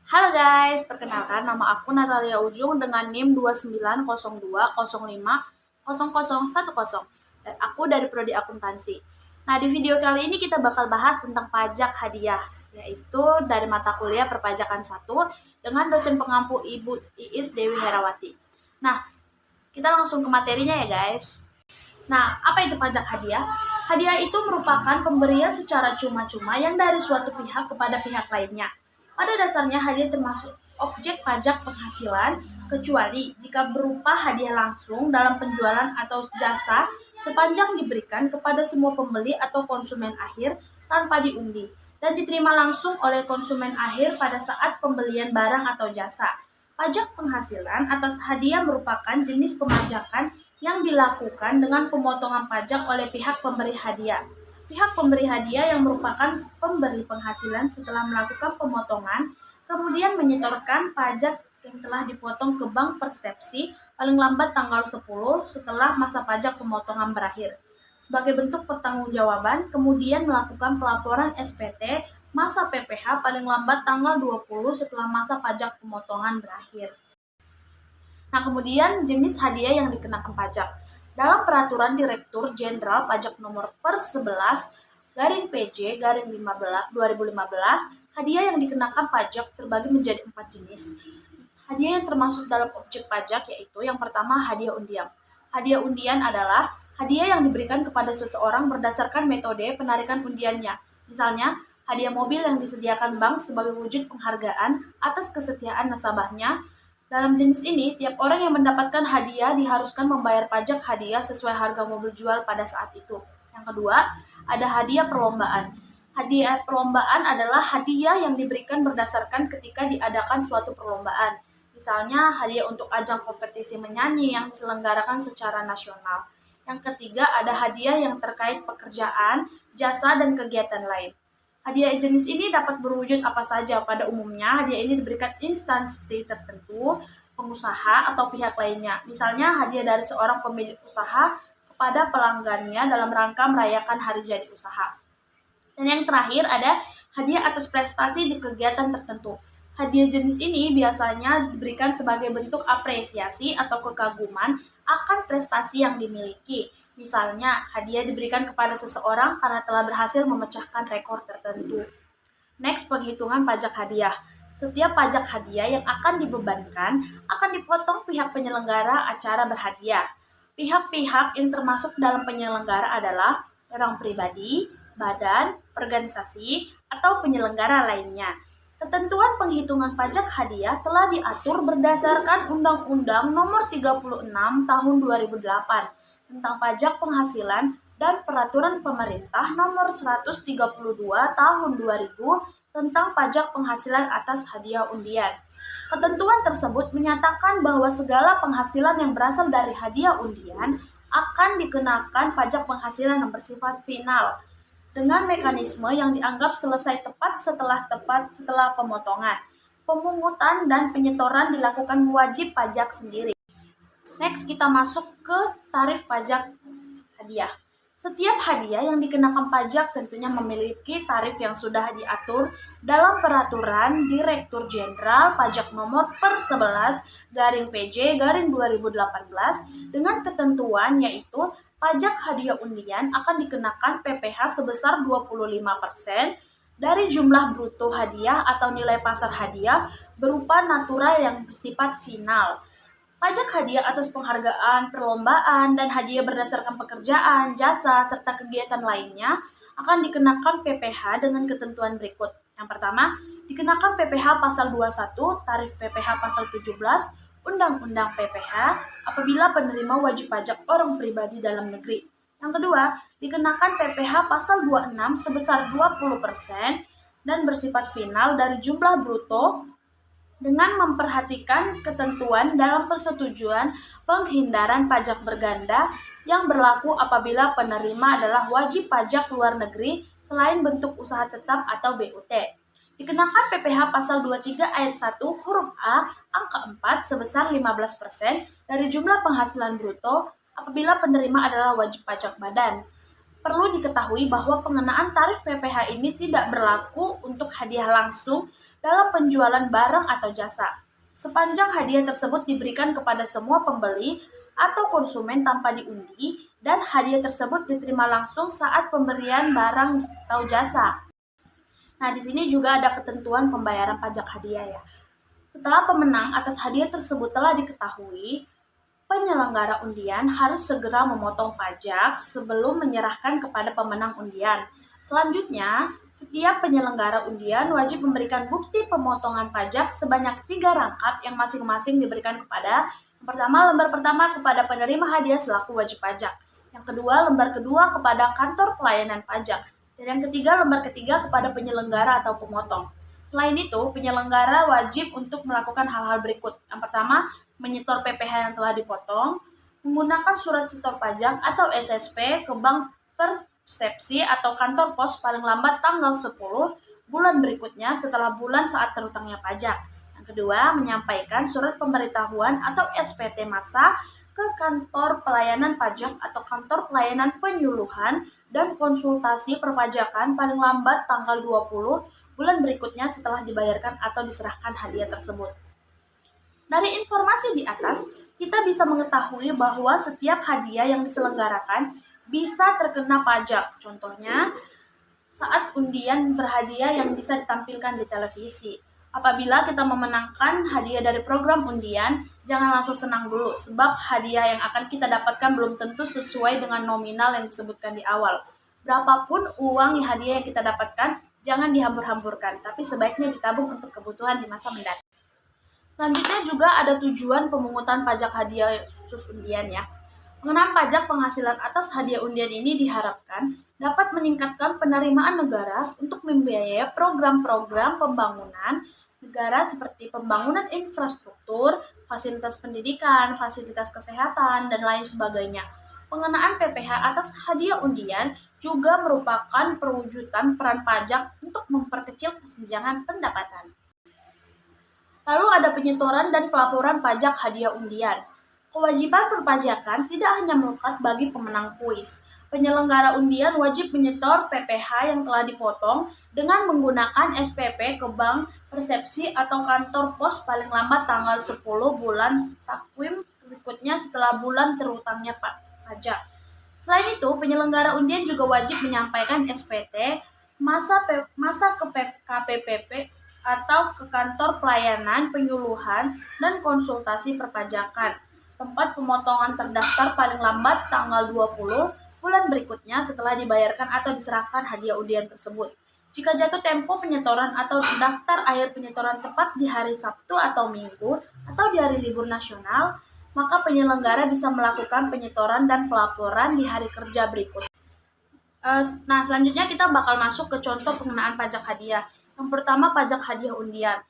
Halo guys, perkenalkan nama aku Natalia Ujung dengan NIM 2902050010 dan aku dari Prodi Akuntansi. Nah, di video kali ini kita bakal bahas tentang pajak hadiah, yaitu dari mata kuliah Perpajakan 1 dengan dosen pengampu Ibu Iis Dewi Herawati. Nah, kita langsung ke materinya ya guys. Nah, apa itu pajak hadiah? Hadiah itu merupakan pemberian secara cuma-cuma yang dari suatu pihak kepada pihak lainnya. Pada dasarnya hadiah termasuk objek pajak penghasilan, kecuali jika berupa hadiah langsung dalam penjualan atau jasa sepanjang diberikan kepada semua pembeli atau konsumen akhir tanpa diundi dan diterima langsung oleh konsumen akhir pada saat pembelian barang atau jasa. Pajak penghasilan atas hadiah merupakan jenis pemajakan yang dilakukan dengan pemotongan pajak oleh pihak pemberi hadiah. Pihak pemberi hadiah yang merupakan pemberi penghasilan setelah melakukan pemotongan, kemudian menyetorkan pajak yang telah dipotong ke bank persepsi paling lambat tanggal 10 setelah masa pajak pemotongan berakhir. Sebagai bentuk pertanggungjawaban, kemudian melakukan pelaporan SPT masa PPh paling lambat tanggal 20 setelah masa pajak pemotongan berakhir. Nah, kemudian jenis hadiah yang dikenakan pajak. Dalam Peraturan Direktur Jenderal Pajak Nomor per 11 garing PJ garing 2015, hadiah yang dikenakan pajak terbagi menjadi 4 jenis. Hadiah yang termasuk dalam objek pajak yaitu yang pertama hadiah undian. Hadiah undian adalah hadiah yang diberikan kepada seseorang berdasarkan metode penarikan undiannya. Misalnya, hadiah mobil yang disediakan bank sebagai wujud penghargaan atas kesetiaan nasabahnya. Dalam jenis ini, tiap orang yang mendapatkan hadiah diharuskan membayar pajak hadiah sesuai harga mobil jual pada saat itu. Yang kedua, ada hadiah perlombaan. Hadiah perlombaan adalah hadiah yang diberikan berdasarkan ketika diadakan suatu perlombaan. Misalnya, hadiah untuk ajang kompetisi menyanyi yang diselenggarakan secara nasional. Yang ketiga, ada hadiah yang terkait pekerjaan, jasa, dan kegiatan lain. Hadiah jenis ini dapat berwujud apa saja. Pada umumnya, hadiah ini diberikan instansi tertentu, pengusaha, atau pihak lainnya. Misalnya, hadiah dari seorang pemilik usaha kepada pelanggannya dalam rangka merayakan hari jadi usaha. Dan yang terakhir ada hadiah atas prestasi di kegiatan tertentu. Hadiah jenis ini biasanya diberikan sebagai bentuk apresiasi atau kekaguman akan prestasi yang dimiliki. Misalnya, hadiah diberikan kepada seseorang karena telah berhasil memecahkan rekor tertentu. Next, penghitungan pajak hadiah. Setiap pajak hadiah yang akan dibebankan akan dipotong pihak penyelenggara acara berhadiah. Pihak-pihak yang termasuk dalam penyelenggara adalah orang pribadi, badan, organisasi, atau penyelenggara lainnya. Ketentuan penghitungan pajak hadiah telah diatur berdasarkan Undang-Undang Nomor 36 Tahun 2008 tentang pajak penghasilan dan Peraturan Pemerintah Nomor 132 Tahun 2000 tentang pajak penghasilan atas hadiah undian. Ketentuan tersebut menyatakan bahwa segala penghasilan yang berasal dari hadiah undian akan dikenakan pajak penghasilan yang bersifat final dengan mekanisme yang dianggap selesai tepat setelah pemotongan. Pemungutan dan penyetoran dilakukan wajib pajak sendiri. Next, kita masuk ke tarif pajak hadiah. Setiap hadiah yang dikenakan pajak tentunya memiliki tarif yang sudah diatur dalam Peraturan Direktur Jenderal Pajak Nomor per 11 garing PJ garing 2018 dengan ketentuan yaitu pajak hadiah undian akan dikenakan PPh sebesar 25% dari jumlah bruto hadiah atau nilai pasar hadiah berupa natura yang bersifat final. Pajak hadiah atas penghargaan, perlombaan, dan hadiah berdasarkan pekerjaan, jasa, serta kegiatan lainnya akan dikenakan PPh dengan ketentuan berikut. Yang pertama, dikenakan PPh pasal 21, tarif PPh pasal 17, Undang-Undang PPh apabila penerima wajib pajak orang pribadi dalam negeri. Yang kedua, dikenakan PPh pasal 26 sebesar 20% dan bersifat final dari jumlah bruto dengan memperhatikan ketentuan dalam persetujuan penghindaran pajak berganda yang berlaku apabila penerima adalah wajib pajak luar negeri selain bentuk usaha tetap atau BUT. Dikenakan PPh pasal 23 ayat 1 huruf A angka 4 sebesar 15% dari jumlah penghasilan bruto apabila penerima adalah wajib pajak badan. Perlu diketahui bahwa pengenaan tarif PPh ini tidak berlaku untuk hadiah langsung dalam penjualan barang atau jasa. Sepanjang hadiah tersebut diberikan kepada semua pembeli atau konsumen tanpa diundi, dan hadiah tersebut diterima langsung saat pemberian barang atau jasa. Nah, di sini juga ada ketentuan pembayaran pajak hadiah ya. Setelah pemenang atas hadiah tersebut telah diketahui, penyelenggara undian harus segera memotong pajak sebelum menyerahkan kepada pemenang undian. Selanjutnya, setiap penyelenggara undian wajib memberikan bukti pemotongan pajak sebanyak 3 rangkap yang masing-masing diberikan kepada lembar pertama kepada penerima hadiah selaku wajib pajak. Yang kedua, lembar kedua kepada kantor pelayanan pajak. Dan yang ketiga, lembar ketiga kepada penyelenggara atau pemotong. Selain itu, penyelenggara wajib untuk melakukan hal-hal berikut. Yang pertama, menyetor PPh yang telah dipotong, menggunakan surat setor pajak atau SSP ke bank persepsi atau kantor pos paling lambat tanggal 10 bulan berikutnya setelah bulan saat terutangnya pajak. Yang kedua, menyampaikan surat pemberitahuan atau SPT massa ke kantor pelayanan pajak atau kantor pelayanan penyuluhan dan konsultasi perpajakan paling lambat tanggal 20 bulan berikutnya setelah dibayarkan atau diserahkan hadiah tersebut. Dari informasi di atas, kita bisa mengetahui bahwa setiap hadiah yang diselenggarakan bisa terkena pajak. Contohnya, saat undian berhadiah yang bisa ditampilkan di televisi. Apabila kita memenangkan hadiah dari program undian, jangan langsung senang dulu, sebab hadiah yang akan kita dapatkan belum tentu sesuai dengan nominal yang disebutkan di awal. Berapapun uang hadiah yang kita dapatkan, jangan dihambur-hamburkan, tapi sebaiknya ditabung untuk kebutuhan di masa mendatang. Selanjutnya juga ada tujuan pemungutan pajak hadiah khusus undian ya. Pengenaan pajak penghasilan atas hadiah undian ini diharapkan dapat meningkatkan penerimaan negara untuk membiayai program-program pembangunan negara seperti pembangunan infrastruktur, fasilitas pendidikan, fasilitas kesehatan, dan lain sebagainya. Pengenaan PPh atas hadiah undian juga merupakan perwujudan peran pajak untuk memperkecil kesenjangan pendapatan. Lalu ada penyetoran dan pelaporan pajak hadiah undian. Kewajiban perpajakan tidak hanya melekat bagi pemenang kuis. Penyelenggara undian wajib menyetor PPh yang telah dipotong dengan menggunakan SPP ke bank persepsi atau kantor pos paling lambat tanggal 10 bulan takwim berikutnya setelah bulan terutangnya pajak. Selain itu, penyelenggara undian juga wajib menyampaikan SPT masa ke KPPP atau ke kantor pelayanan penyuluhan dan konsultasi perpajakan. Tempat pemotongan terdaftar paling lambat tanggal 20 bulan berikutnya setelah dibayarkan atau diserahkan hadiah undian tersebut. Jika jatuh tempo penyetoran atau daftar akhir penyetoran tepat di hari Sabtu atau Minggu atau di hari libur nasional, maka penyelenggara bisa melakukan penyetoran dan pelaporan di hari kerja berikut. Nah, selanjutnya kita bakal masuk ke contoh pengenaan pajak hadiah. Yang pertama, pajak hadiah undian.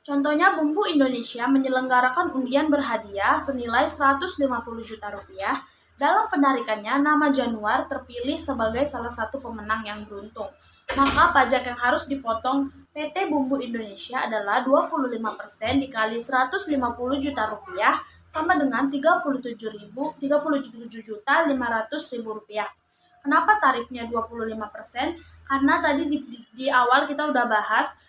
Contohnya, Bumbu Indonesia menyelenggarakan undian berhadiah senilai 150 juta rupiah. Dalam penarikannya, nama Januar terpilih sebagai salah satu pemenang yang beruntung. Maka pajak yang harus dipotong PT Bumbu Indonesia adalah 25% dikali 150 juta rupiah sama dengan 37.500.000 rupiah. Kenapa tarifnya 25%? Karena tadi di awal kita udah bahas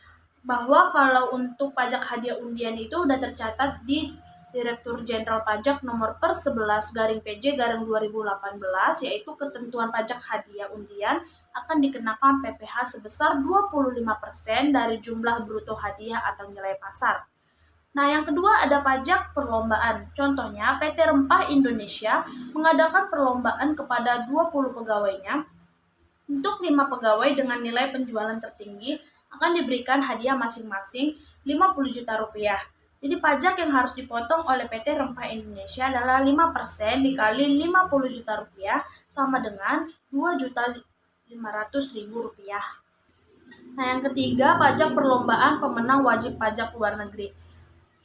bahwa kalau untuk pajak hadiah undian itu udah tercatat di Direktur Jenderal Pajak nomor per 11 garing PJ garing 2018, yaitu ketentuan pajak hadiah undian akan dikenakan PPh sebesar 25% dari jumlah bruto hadiah atau nilai pasar. Nah, yang kedua ada pajak perlombaan. Contohnya, PT Rempah Indonesia mengadakan perlombaan kepada 20 pegawainya. Untuk 5 pegawai dengan nilai penjualan tertinggi akan diberikan hadiah masing-masing 50 juta rupiah. Jadi pajak yang harus dipotong oleh PT Rempah Indonesia adalah 5% dikali 50 juta rupiah sama dengan 2.500.000 rupiah. Nah, yang ketiga, pajak perlombaan pemenang wajib pajak luar negeri.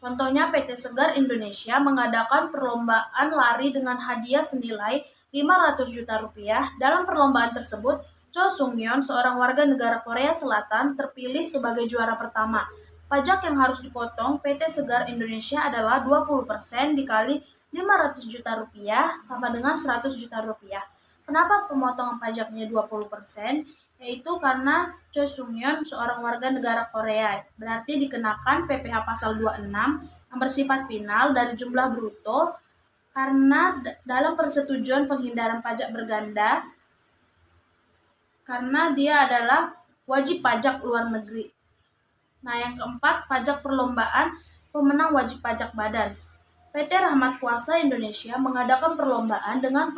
Contohnya PT Segar Indonesia mengadakan perlombaan lari dengan hadiah senilai 500 juta rupiah. Dalam perlombaan tersebut, Cho Sung-yeon, seorang warga negara Korea Selatan, terpilih sebagai juara pertama. Pajak yang harus dipotong PT Segar Indonesia adalah 20% dikali 500 juta rupiah sama dengan 100 juta rupiah. Kenapa pemotongan pajaknya 20%? yaitu karena Choi Sung-yeon seorang warga negara Korea. Berarti dikenakan PPh pasal 26 yang bersifat final dari jumlah bruto karena dalam persetujuan penghindaran pajak berganda karena dia adalah wajib pajak luar negeri. Nah, yang keempat, pajak perlombaan pemenang wajib pajak badan. PT Rahmat Kuasa Indonesia mengadakan perlombaan dengan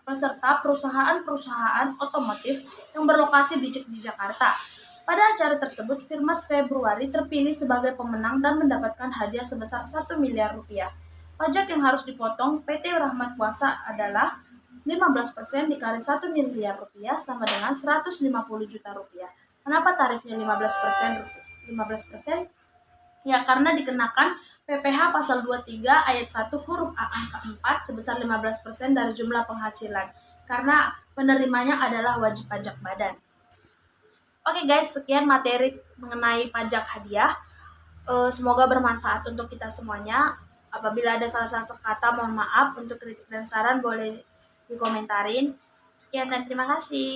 peserta perusahaan-perusahaan otomotif yang berlokasi di Jakarta. Pada acara tersebut, Firmat Februari terpilih sebagai pemenang dan mendapatkan hadiah sebesar 1 miliar rupiah. Pajak yang harus dipotong PT Rahmat Kuasa adalah 15% dikali 1 miliar rupiah sama dengan 150 juta rupiah. Kenapa tarifnya 15%? 15%? Ya, karena dikenakan PPh pasal 23 ayat 1 huruf A angka 4 sebesar 15% dari jumlah penghasilan. Karena penerimanya adalah wajib pajak badan. Oke guys, sekian materi mengenai pajak hadiah. Semoga bermanfaat untuk kita semuanya. Apabila ada salah satu kata, mohon maaf. Untuk kritik dan saran boleh dikomentarin. Sekian dan terima kasih.